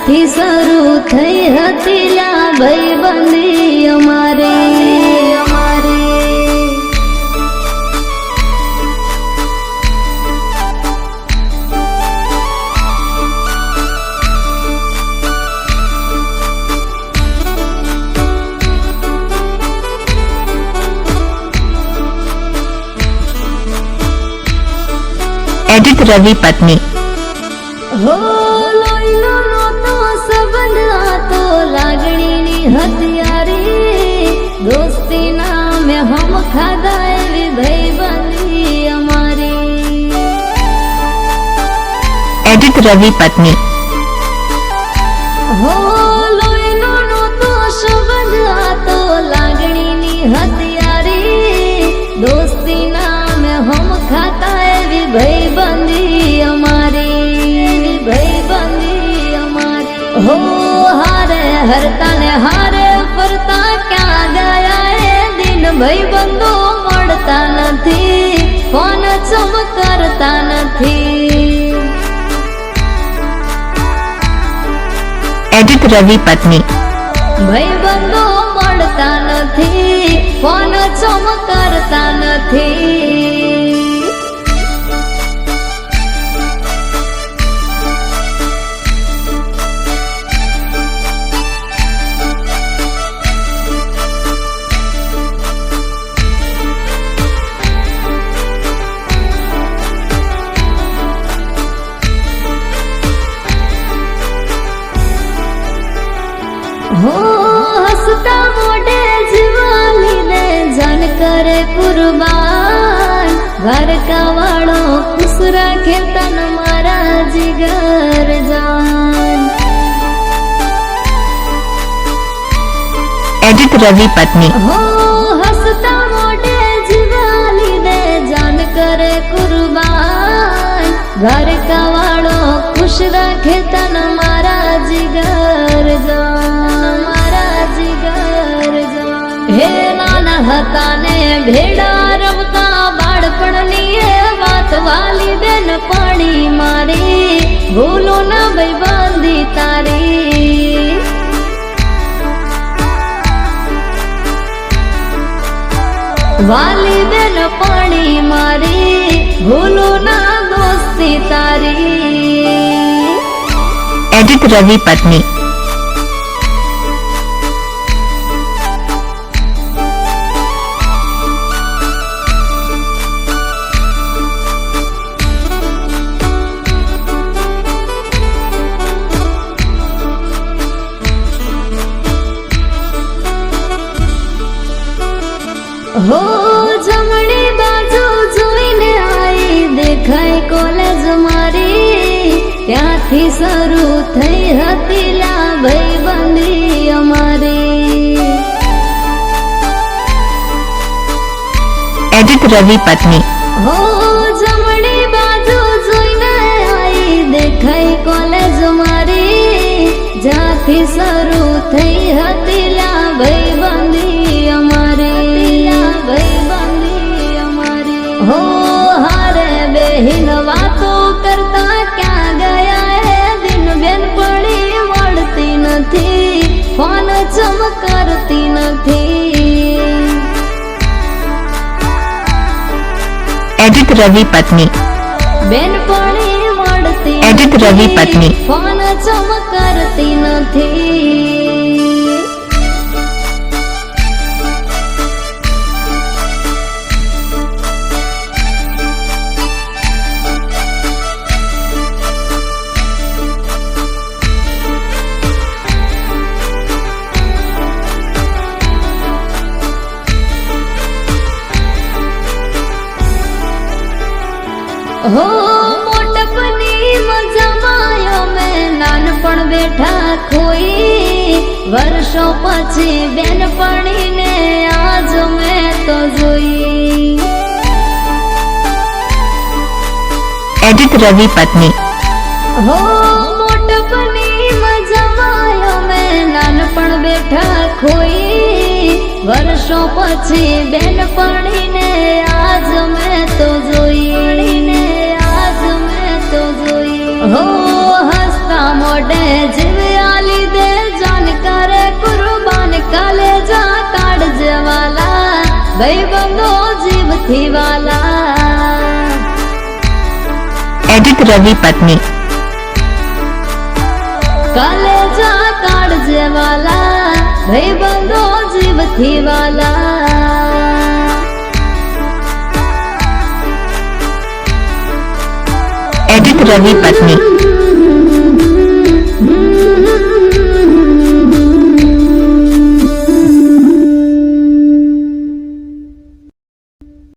ત્યાંથી શરૂ થઈ હતી લા ભાઈબંધી અમારે एडिट रवि पत्नी। हो लोईनो नोतो संबंध आ तो लागणीनी हथियारी दोस्ती नाम हम खाधा एवी भाईबंधी अमारी। एडिट रवि पत्नी। हो लोईनो नोतो संबंध आ तो लागणीनी हथियारी दोस्ती नाम हम खाता एवी भाईबंधी अमारी भाईबंधी अमारी। हो हारे हरता ने हारे फरता क्या गया है दिन भाईबंधो मळता नथी फोन चम करता नथी। एडिट रवि पत्नी। भाईबंधो मळता नथी फोन चम करता नथी। हो हसता मोटे जीवाली ने जान करे कुर्बान घर का वालों खुश रखे तन मारा जिगर जान। एडिट रवि पत्नी। हो हसता मोटे जीवाली ने जान करे कुर्बान घर का वालों खुश रखे तन मारा जिगर जान। हे नाना हता ने भेड़ा रमता बाळपणनी ए वात वाली बेन पाणी मारी भूलो ना भाईबंधी तारी। वाली बेन पाणी मारी भूलो ना दोस्ती तारी। एडिट रवि पत्नी। हो जमणी बाजू જોઈને आई દેખાય કોલેજ મારી ત્યાંથી શરૂ થઈ હતી લા ભાઈબંધી અમારી। एडिट रवि पत्नी। हो जमणी बाजू જોઈને आई દેખાય કોલેજ મારી જ્યાંથી શરૂ થઈ હતી લા ભાઈબંધી અમારી भाईबंधी अमारी। हो हारे बेहिन वातो करता क्या गया है दिन बेन पड़ी वळती नथी फोन चम करती नथी। एडिट रवि पत्नी। बेन पड़ी वळती एडिट रवि पत्नी। फोन चम करती नथी। हो मोटपनी मजमायो में नानपण बेठा खोई वर्षों पछी बेनपणी ने आज मैं तो जोई। एडिट रवि पत्नी। हो मोटपनी मजमायो में नानपण बेठा खोई वर्षों पछी बेनपणी ने आज मैं तो जोई। हो हसता मोटे जीव्या ભાઈબંધો જીવથી વાલા एडिट रवि पत्नी કાલેજા કાઢજે વાલા ભાઈબંધો જીવથી વાલા एडिट रवि पत्नी